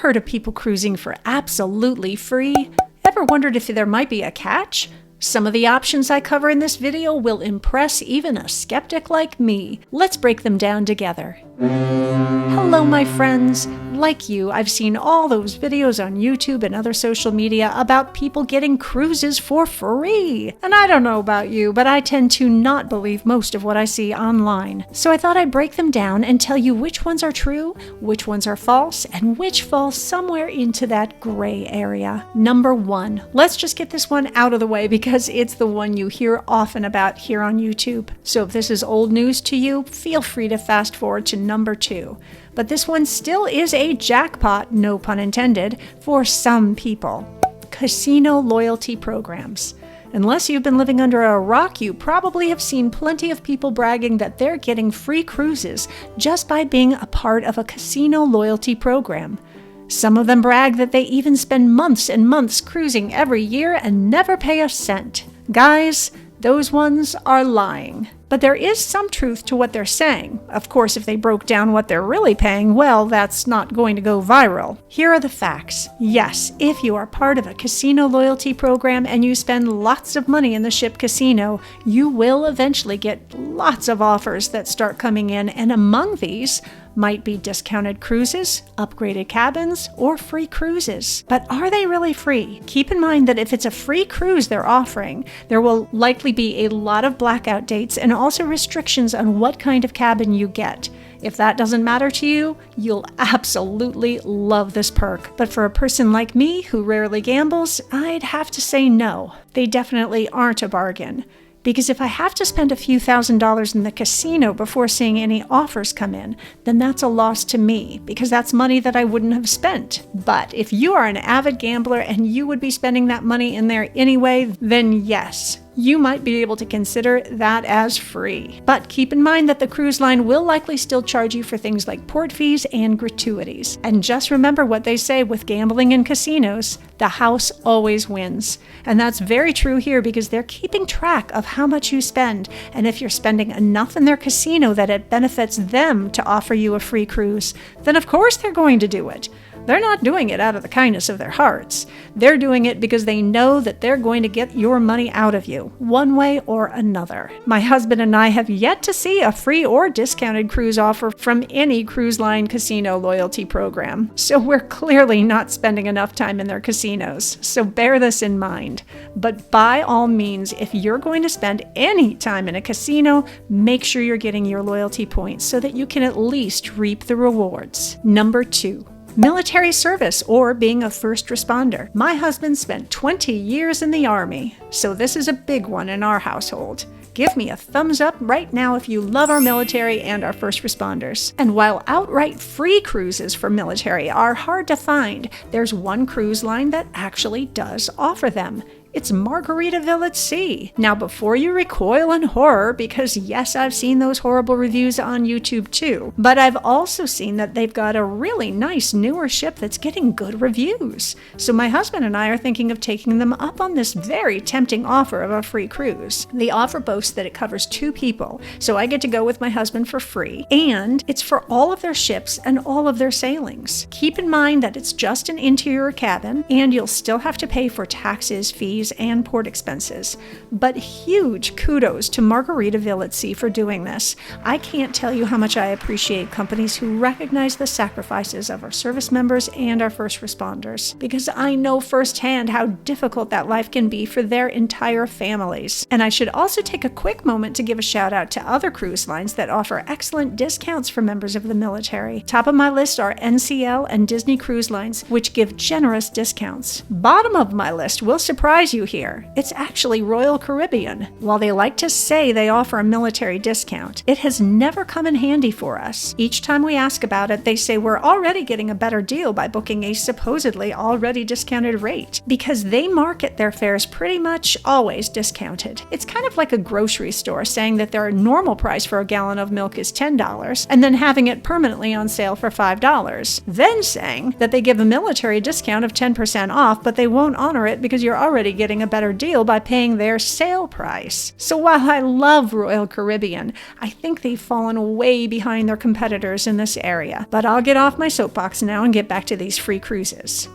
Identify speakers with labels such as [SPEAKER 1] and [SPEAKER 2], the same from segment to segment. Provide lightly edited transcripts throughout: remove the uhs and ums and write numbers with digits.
[SPEAKER 1] heard of people cruising for absolutely free? Ever wondered if there might be a catch? Some of the options I cover in this video will impress even a skeptic like me. Let's break them down together. Hello, my friends. Like you, I've seen all those videos on YouTube and other social media about people getting cruises for free. And I don't know about you, but I tend to not believe most of what I see online. So I thought I'd break them down and tell you which ones are true, which ones are false, and which fall somewhere into that gray area. Number 1. Let's just get this one out of the way because it's the one you hear often about here on YouTube. So if this is old news to you, feel free to fast forward to number 2. But this one still is a jackpot, no pun intended, for some people. Casino loyalty programs. Unless you've been living under a rock, you probably have seen plenty of people bragging that they're getting free cruises just by being a part of a casino loyalty program. Some of them brag that they even spend months and months cruising every year and never pay a cent. Guys, those ones are lying. But there is some truth to what they're saying. Of course, if they broke down what they're really paying, well, that's not going to go viral. Here are the facts. Yes, if you are part of a casino loyalty program and you spend lots of money in the ship casino, you will eventually get lots of offers that start coming in, and among these might be discounted cruises, upgraded cabins, or free cruises. But are they really free? Keep in mind that if it's a free cruise they're offering, there will likely be a lot of blackout dates and also restrictions on what kind of cabin you get. If that doesn't matter to you, you'll absolutely love this perk. But for a person like me who rarely gambles, I'd have to say no. They definitely aren't a bargain. Because if I have to spend a few $1,000s in the casino before seeing any offers come in, then that's a loss to me, because that's money that I wouldn't have spent. But if you are an avid gambler and you would be spending that money in there anyway, then yes, you might be able to consider that as free. But keep in mind that the cruise line will likely still charge you for things like port fees and gratuities. And just remember what they say with gambling in casinos, the house always wins. And that's very true here because they're keeping track of how much you spend. And if you're spending enough in their casino that it benefits them to offer you a free cruise, then of course they're going to do it. They're not doing it out of the kindness of their hearts. They're doing it because they know that they're going to get your money out of you, one way or another. My husband and I have yet to see a free or discounted cruise offer from any cruise line casino loyalty program. So we're clearly not spending enough time in their casinos. So bear this in mind. But by all means, if you're going to spend any time in a casino, make sure you're getting your loyalty points so that you can at least reap the rewards. Number 2. Military service or being a first responder. My husband spent 20 years in the Army, so this is a big one in our household. Give me a thumbs up right now if you love our military and our first responders. And while outright free cruises for military are hard to find, there's one cruise line that actually does offer them. It's Margaritaville at Sea. Now, before you recoil in horror, because yes, I've seen those horrible reviews on YouTube too, but I've also seen that they've got a really nice newer ship that's getting good reviews. So my husband and I are thinking of taking them up on this very tempting offer of a free cruise. The offer boasts that it covers 2 people, so I get to go with my husband for free, and it's for all of their ships and all of their sailings. Keep in mind that it's just an interior cabin, and you'll still have to pay for taxes, fees, and port expenses. But huge kudos to Margaritaville at Sea for doing this. I can't tell you how much I appreciate companies who recognize the sacrifices of our service members and our first responders, because I know firsthand how difficult that life can be for their entire families. And I should also take a quick moment to give a shout out to other cruise lines that offer excellent discounts for members of the military. Top of my list are NCL and Disney Cruise Lines, which give generous discounts. Bottom of my list will surprise you here. It's actually Royal Caribbean. While they like to say they offer a military discount, it has never come in handy for us. Each time we ask about it, they say we're already getting a better deal by booking a supposedly already discounted rate, because they market their fares pretty much always discounted. It's kind of like a grocery store saying that their normal price for a gallon of milk is $10 and then having it permanently on sale for $5. Then saying that they give a military discount of 10% off, but they won't honor it because you're already getting a better deal by paying their sale price. So while I love Royal Caribbean, I think they've fallen way behind their competitors in this area. But I'll get off my soapbox now and get back to these free cruises.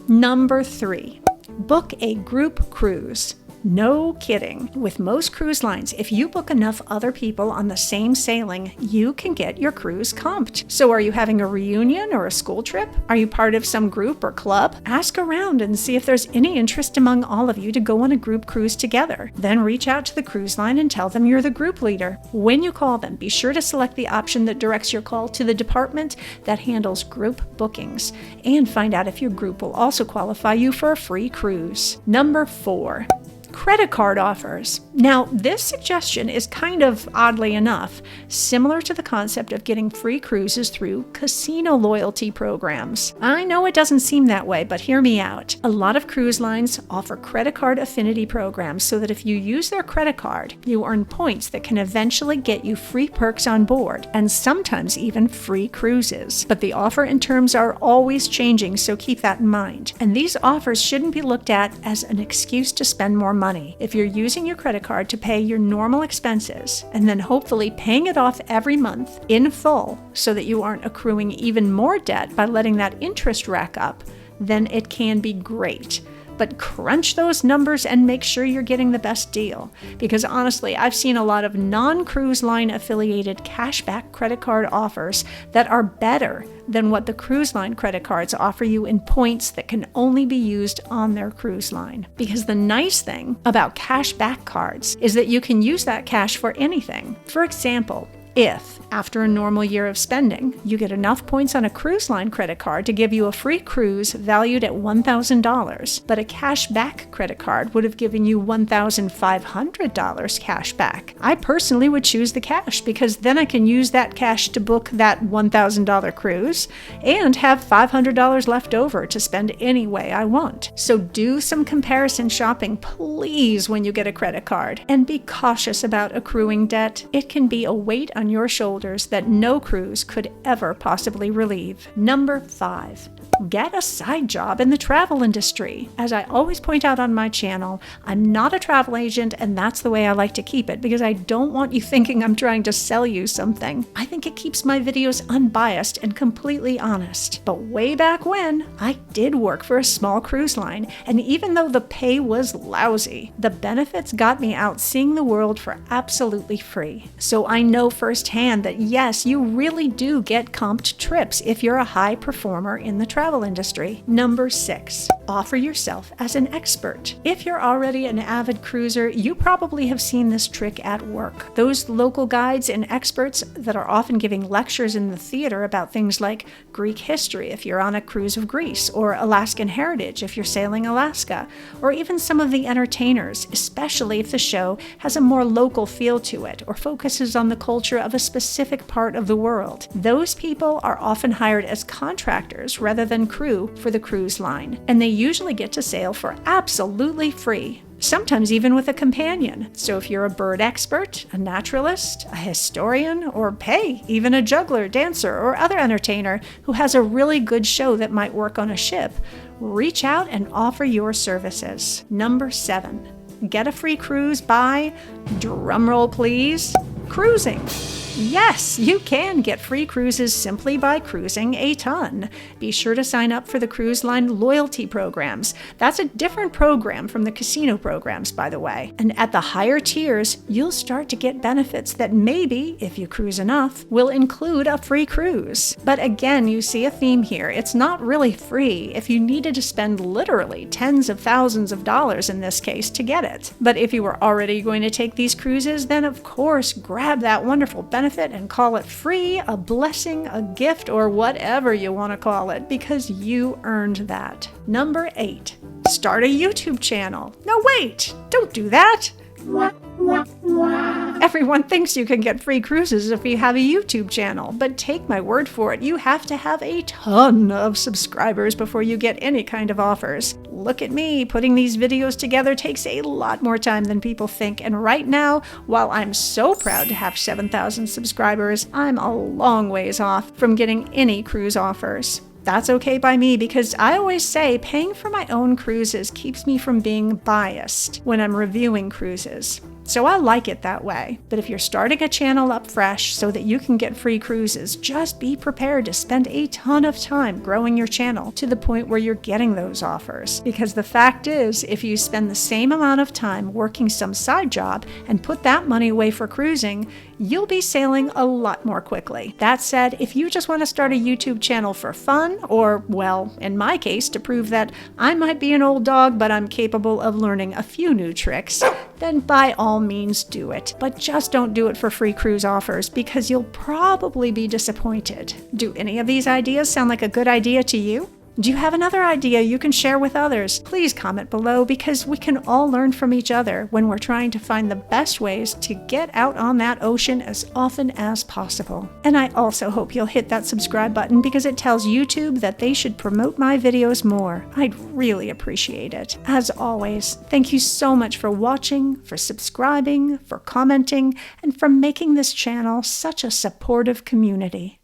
[SPEAKER 1] Number 3, book a group cruise. No kidding. With most cruise lines, if you book enough other people on the same sailing, you can get your cruise comped. So are you having a reunion or a school trip? Are you part of some group or club? Ask around and see if there's any interest among all of you to go on a group cruise together. Then reach out to the cruise line and tell them you're the group leader. When you call them, be sure to select the option that directs your call to the department that handles group bookings, and find out if your group will also qualify you for a free cruise. Number 4. Credit card offers. Now, this suggestion is kind of, oddly enough, similar to the concept of getting free cruises through casino loyalty programs. I know it doesn't seem that way, but hear me out. A lot of cruise lines offer credit card affinity programs so that if you use their credit card, you earn points that can eventually get you free perks on board, and sometimes even free cruises. But the offer and terms are always changing, so keep that in mind. And these offers shouldn't be looked at as an excuse to spend more money. If you're using your credit card to pay your normal expenses and then hopefully paying it off every month in full so that you aren't accruing even more debt by letting that interest rack up, then it can be great. But crunch those numbers and make sure you're getting the best deal. Because honestly, I've seen a lot of non-cruise line affiliated cashback credit card offers that are better than what the cruise line credit cards offer you in points that can only be used on their cruise line. Because the nice thing about cashback cards is that you can use that cash for anything. For example, if, after a normal year of spending, you get enough points on a cruise line credit card to give you a free cruise valued at $1,000, but a cash back credit card would have given you $1,500 cash back, I personally would choose the cash because then I can use that cash to book that $1,000 cruise and have $500 left over to spend any way I want. So do some comparison shopping, please, when you get a credit card, and be cautious about accruing debt. It can be a weight on your shoulders that no cruise could ever possibly relieve. Number 5. Get a side job in the travel industry. As I always point out on my channel, I'm not a travel agent, and that's the way I like to keep it because I don't want you thinking I'm trying to sell you something. I think it keeps my videos unbiased and completely honest. But way back when, I did work for a small cruise line, and even though the pay was lousy, the benefits got me out seeing the world for absolutely free. So I know firsthand that yes, you really do get comped trips if you're a high performer in the travel industry. Number 6. Offer yourself as an expert. If you're already an avid cruiser, you probably have seen this trick at work. Those local guides and experts that are often giving lectures in the theater about things like Greek history if you're on a cruise of Greece, or Alaskan heritage if you're sailing Alaska, or even some of the entertainers, especially if the show has a more local feel to it or focuses on the culture of a specific part of the world. Those people are often hired as contractors rather than crew for the cruise line, and they usually get to sail for absolutely free, sometimes even with a companion. So if you're a bird expert, a naturalist, a historian, or hey, even a juggler, dancer, or other entertainer who has a really good show that might work on a ship, reach out and offer your services. Number 7. Get a free cruise by, drumroll please, cruising. Yes, you can get free cruises simply by cruising a ton. Be sure to sign up for the cruise line loyalty programs. That's a different program from the casino programs, by the way. And at the higher tiers, you'll start to get benefits that maybe, if you cruise enough, will include a free cruise. But again, you see a theme here. It's not really free if you needed to spend literally tens of thousands of dollars in this case to get it. But if you were already going to take these cruises, then of course, grab that wonderful benefit and call it free, a blessing, a gift, or whatever you want to call it, because you earned that. Number 8. Start a YouTube channel. No, wait! Don't do that! Everyone thinks you can get free cruises if you have a YouTube channel, but take my word for it, you have to have a ton of subscribers before you get any kind of offers. Look at me, putting these videos together takes a lot more time than people think, and right now, while I'm so proud to have 7,000 subscribers, I'm a long ways off from getting any cruise offers. that's okay by me because I always say paying for my own cruises keeps me from being biased when I'm reviewing cruises. So I like it that way. But if you're starting a channel up fresh so that you can get free cruises, just be prepared to spend a ton of time growing your channel to the point where you're getting those offers. Because the fact is, if you spend the same amount of time working some side job and put that money away for cruising, you'll be sailing a lot more quickly. That said, if you just want to start a YouTube channel for fun, or, well, in my case, to prove that I might be an old dog, but I'm capable of learning a few new tricks, then by all means do it. But just don't do it for free cruise offers because you'll probably be disappointed. Do any of these ideas sound like a good idea to you? Do you have another idea you can share with others? Please comment below because we can all learn from each other when we're trying to find the best ways to get out on that ocean as often as possible. And I also hope you'll hit that subscribe button because it tells YouTube that they should promote my videos more. I'd really appreciate it. As always, thank you so much for watching, for subscribing, for commenting, and for making this channel such a supportive community.